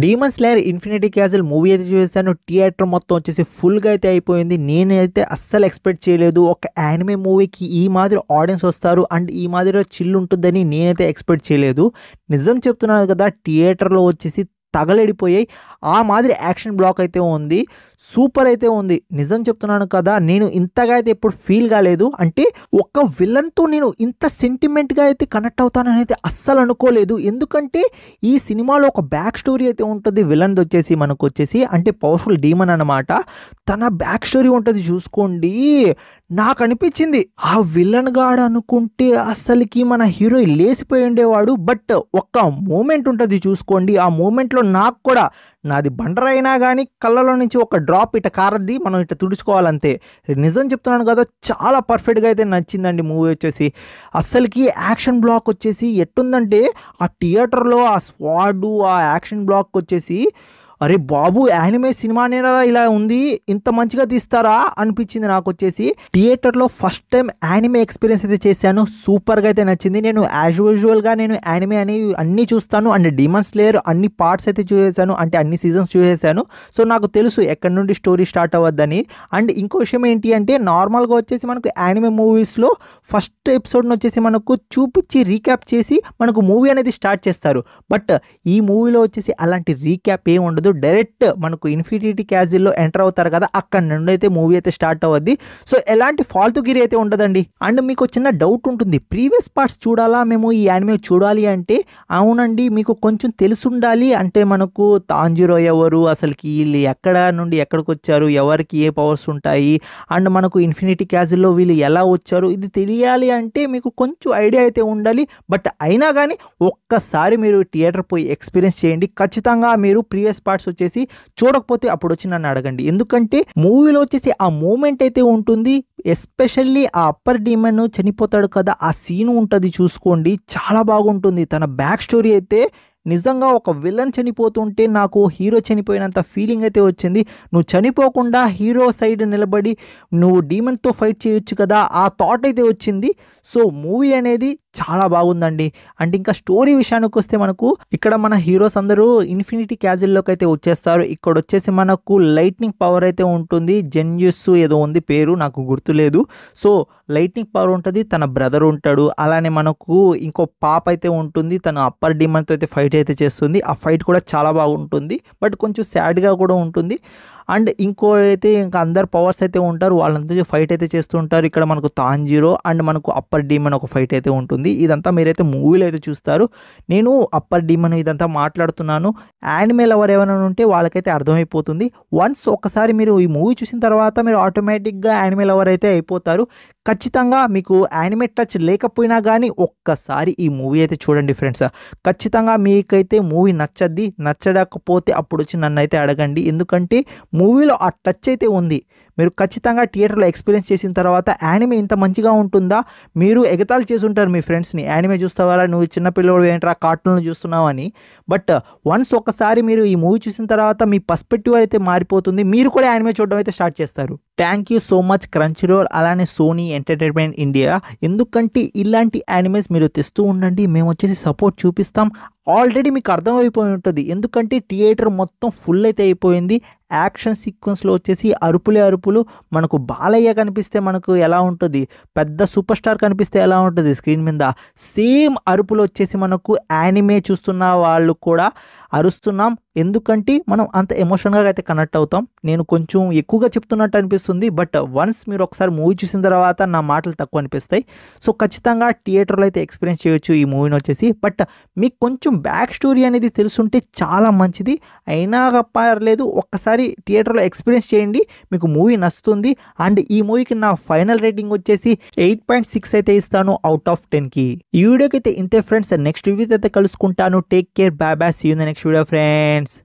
Demon slayer infinity castle movie అయితే చూసాను. Theatre మొత్తం వచ్చేసి ఫుల్గా అయితే అయిపోయింది. నేనైతే అస్సలు ఎక్స్పెక్ట్ చేయలేదు ఒక యానిమే మూవీకి ఈ మాదిరి ఆడియన్స్ వస్తారు అండ్ ఈ మాదిరి చిల్ ఉంటుందని నేనైతే ఎక్స్పెక్ట్ చేయలేదు. నిజం చెప్తున్నాను కదా, థియేటర్లో వచ్చేసి తగలడిపోయాయి. ఆ మాదిరి యాక్షన్ బ్లాక్ అయితే ఉంది, సూపర్ అయితే ఉంది. నిజం చెప్తున్నాను కదా, నేను ఇంతగా అయితే ఎప్పుడు ఫీల్ కాలేదు. అంటే ఒక విలన్తో నేను ఇంత సెంటిమెంట్గా అయితే కనెక్ట్ అవుతానని అయితే అస్సలు అనుకోలేదు. ఎందుకంటే ఈ సినిమాలో ఒక బ్యాక్ స్టోరీ అయితే ఉంటుంది. విలన్ వచ్చేసి మనకు వచ్చేసి అంటే పవర్ఫుల్ డీమన్ అనమాట. తన బ్యాక్ స్టోరీ ఉంటుంది చూసుకోండి. నాకు అనిపించింది ఆ విలన్ గాడు అనుకుంటే అస్సలకి మన హీరో లేసిపోయి ఉండేవాడు. బట్ ఒక్క మూమెంట్ ఉంటుంది చూసుకోండి, ఆ మూమెంట్లో నాకు కూడా నాది బండరైనా కానీ కళ్ళలో నుంచి ఒక డ్రాప్ ఇట కారద్ది, మనం ఇట తుడుచుకోవాలంతే. నిజం చెప్తున్నాను కదా, చాలా పర్ఫెక్ట్గా అయితే నచ్చిందండి మూవీ వచ్చేసి. అస్సలకి యాక్షన్ బ్లాక్ వచ్చేసి ఎట్టుందంటే ఆ థియేటర్లో ఆ స్వాడు ఆ యాక్షన్ బ్లాక్ వచ్చేసి అరే బాబు, యానిమే సినిమానేనా ఇలా ఉంది, ఇంత మంచిగా తీస్తారా అనిపించింది నాకు వచ్చేసి. థియేటర్లో ఫస్ట్ టైం యానిమే ఎక్స్పీరియన్స్ అయితే చేశాను. సూపర్గా అయితే నచ్చింది. నేను యాజ్ యూజువల్గా నేను యానిమే అని అన్నీ చూస్తాను అండ్ డీమన్ స్లేయర్ అన్ని పార్ట్స్ అయితే చూసేసాను, అంటే అన్ని సీజన్స్ చూసేసాను. సో నాకు తెలుసు ఎక్కడి నుండి స్టోరీ స్టార్ట్ అవ్వద్దని. అండ్ ఇంకో విషయం ఏంటి అంటే నార్మల్గా వచ్చేసి మనకు యానిమే మూవీస్లో ఫస్ట్ ఎపిసోడ్ని వచ్చేసి మనకు చూపించి రీక్యాప్ చేసి మనకు మూవీ అనేది స్టార్ట్ చేస్తారు. బట్ ఈ మూవీలో వచ్చేసి అలాంటి రీక్యాప్ ఏం ఉండదు. డైరెక్ట్ మనకు ఇన్ఫినిటీ క్యాజిల్లో ఎంటర్ అవుతారు కదా, అక్కడ నుండి అయితే మూవీ అయితే స్టార్ట్ అవ్వద్ది. సో ఎలాంటి ఫాల్తుగిరి అయితే ఉండదండి. అండ్ మీకు చిన్న డౌట్ ఉంటుంది, ప్రీవియస్ పార్ట్స్ చూడాలా మేము ఈ యానిమే చూడాలి అంటే? అవునండి, మీకు కొంచెం తెలుసుండాలి. అంటే మనకు తాంజిరో ఎవరు, అసలుకి వీళ్ళు ఎక్కడ నుండి ఎక్కడికి వచ్చారు, ఎవరికి ఏ పవర్స్ ఉంటాయి, అండ్ మనకు ఇన్ఫినిటీ క్యాజిల్లో వీళ్ళు ఎలా వచ్చారు, ఇది తెలియాలి అంటే మీకు కొంచెం ఐడియా అయితే ఉండాలి. బట్ అయినా కానీ ఒక్కసారి మీరు థియేటర్ పోయి ఎక్స్పీరియన్స్ చేయండి. ఖచ్చితంగా మీరు ప్రీవియస్ పార్ట్స్ వచ్చేసి చూడకపోతే అప్పుడు వచ్చి నన్ను అడగండి. ఎందుకంటే మూవీలో వచ్చేసి ఆ మూమెంట్ అయితే ఉంటుంది. ఎస్పెషల్లీ ఆ అప్పర్ డీమన్ చనిపోతాడు కదా, ఆ సీన్ ఉంటుంది చూసుకోండి, చాలా బాగుంటుంది. తన బ్యాక్ స్టోరీ అయితే నిజంగా ఒక విలన్ చనిపోతుంటే నాకు హీరో చనిపోయినంత ఫీలింగ్ అయితే వచ్చింది. నువ్వు చనిపోకుండా హీరో సైడ్ నిలబడి నువ్వు డీమన్తో ఫైట్ చేయొచ్చు కదా, ఆ థాట్ అయితే వచ్చింది. సో మూవీ అనేది చాలా బాగుందండి. అండ్ ఇంకా స్టోరీ విషయానికి వస్తే మనకు ఇక్కడ మన హీరోస్ అందరూ ఇన్ఫినిటీ క్యాజిల్లోకి అయితే వచ్చేస్తారు. ఇక్కడ వచ్చేసి మనకు లైట్నింగ్ పవర్ అయితే ఉంటుంది. జెన్యూస్ ఏదో ఉంది పేరు, నాకు గుర్తులేదు. సో లైట్నింగ్ పవర్ ఉంటుంది, తన బ్రదర్ ఉంటాడు, అలానే మనకు ఇంకో పాప అయితే ఉంటుంది. తను అప్పర్ డీమన్తో అయితే ఫైట్ అయితే చేస్తుంది. ఆ ఫైట్ కూడా చాలా బాగుంటుంది, బట్ కొంచెం సాడ్గా కూడా ఉంటుంది. అండ్ ఇంకో అయితే ఇంకా అందరు పవర్స్ అయితే ఉంటారు, వాళ్ళంతా ఫైట్ అయితే చేస్తూ ఉంటారు. ఇక్కడ మనకు తాంజిరో అండ్ మనకు అప్పర్ డీమన్ ఒక ఫైట్ అయితే ఉంటుంది. ఇదంతా మీరైతే మూవీలో అయితే చూస్తారు. నేను అప్పర్ డీమన్ ఇదంతా మాట్లాడుతున్నాను. యానిమే లవర్ ఎవరైనా ఉంటే వాళ్ళకైతే అర్థమైపోతుంది. వన్స్ ఒకసారి మీరు ఈ మూవీ చూసిన తర్వాత మీరు ఆటోమేటిక్గా యానిమే లవర్ అయితే అయిపోతారు. ఖచ్చితంగా మీకు యానిమే టచ్ లేకపోయినా కానీ ఒక్కసారి ఈ మూవీ అయితే చూడండి ఫ్రెండ్స్. ఖచ్చితంగా మీకైతే మూవీ నచ్చద్ది. నచ్చకపోతే అప్పుడు వచ్చి నన్ను అయితే అడగండి. ఎందుకంటే మూవీలో ఆ టచ్ అయితే ఉంది. మీరు ఖచ్చితంగా థియేటర్లో ఎక్స్పీరియన్స్ చేసిన తర్వాత యానిమే ఇంత మంచిగా ఉంటుందా, మీరు ఎగతాళి చేసి ఉంటారు మీ ఫ్రెండ్స్ని, యానిమే చూస్తావారా, నువ్వు చిన్నపిల్లడు ఏంట్రా కార్టూన్లు చూస్తున్నావు అని. బట్ వన్స్ ఒకసారి మీరు ఈ మూవీ చూసిన తర్వాత మీ పర్స్పెక్టివ్ అయితే మారిపోతుంది. మీరు కూడా యానిమే చూడడం అయితే స్టార్ట్ చేస్తారు. థ్యాంక్ యూ సో మచ్ క్రంచీరోల్ అలానే సోనీ ఎంటర్టైన్మెంట్ ఇండియా. ఎందుకంటే ఇలాంటి యానిమేస్ మీరు తెస్తూ ఉండండి, మేము వచ్చేసి సపోర్ట్ చూపిస్తాం. ఆల్రెడీ మీకు అర్థమైపోయి ఉంటుంది, ఎందుకంటే థియేటర్ మొత్తం ఫుల్ అయితే అయిపోయింది. యాక్షన్ సీక్వెన్స్లో వచ్చేసి అరుపులే అరుపులు. మనకు బాలయ్య కనిపిస్తే మనకు ఎలా ఉంటుంది, పెద్ద సూపర్ స్టార్ కనిపిస్తే ఎలా ఉంటుంది స్క్రీన్ మీద, సేమ్ అరుపులు వచ్చేసి మనకు యానిమే చూస్తున్న వాళ్ళు కూడా అరుస్తున్నాం. ఎందుకంటే మనం అంత ఎమోషన్గా అయితే కనెక్ట్ అవుతాం. నేను కొంచెం ఎక్కువగా చెప్తున్నట్టు అనిపిస్తుంది, బట్ వన్స్ మీరు ఒకసారి మూవీ చూసిన తర్వాత నా మాటలు తక్కువ అనిపిస్తాయి. సో ఖచ్చితంగా థియేటర్లో అయితే ఎక్స్పీరియన్స్ చేయొచ్చు ఈ మూవీని వచ్చేసి. బట్ మీకు కొంచెం బ్యాక్ స్టోరీ అనేది తెలుసుంటే చాలా మంచిది. అయినా పర్లేదు, ఒక్కసారి థియేటర్లో ఎక్స్పీరియన్స్ చేయండి, మీకు మూవీ నచ్చుతుంది. అండ్ ఈ మూవీకి నా ఫైనల్ రేటింగ్ వచ్చేసి 8.6 అయితే ఇస్తాను అవుట్ ఆఫ్ 10కి. ఈ వీడియోకి అయితే ఇంతే ఫ్రెండ్స్. నెక్స్ట్ వీడియో అయితే కలుసుకుంటాను. Take care, bye bye, see you in the next video friends.